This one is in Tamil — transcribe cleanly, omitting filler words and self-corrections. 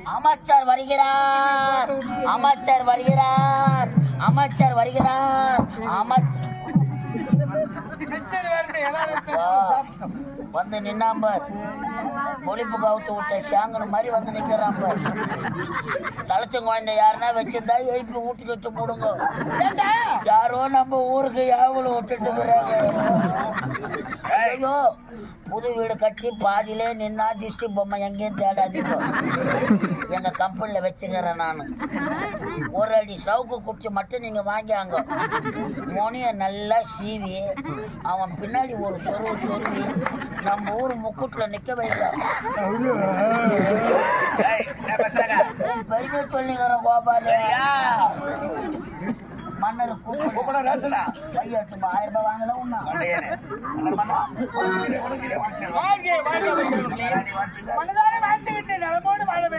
அமைச்சர் வருகிறார், அமைச்சர் வருகிறார், அமைச்சர் வருகிறார். அமைச்சர் வந்து நின்னாம்பர், ஒளிப்பு கவுத்து விட்ட சாங்கனு மாதிரி வந்து நிக்கிறான். தலைச்சம் குழந்தை யாருன்னா வச்சிருந்தா எழுப்பி வீட்டுக்கு வச்சு போடுங்க. யாரோ நம்ம ஊருக்கு யாவல விட்டுட்டு இருக்கிறாங்க. ஐயோ, புது வீடு கட்டி பாதியிலே நின்னா திஷ்டி பொம்மை எங்கேயும் தேடாதீங்க. எங்க கம்பெனில வச்சுக்கிறேன் நான். ஒரு அடி சவுக்கு குச்சி மட்டும் நீங்க வாங்கியாங்க. மொனிய நல்லா சீவி அவன் பின்னாடி ஒரு சொருவி நம்ம ஊர் முக்கூட்டுல நிக்க வைக்கலாம். பெரிய சொல்லிக்கிறேன் கோபாலு. மன்னர் கூப்பிட கையெழுத்து 1000 ரூபாய் வாங்கல உண்ணா வாழ்த்துக்கிட்டு நலமோடு வாழ வேண்டும்.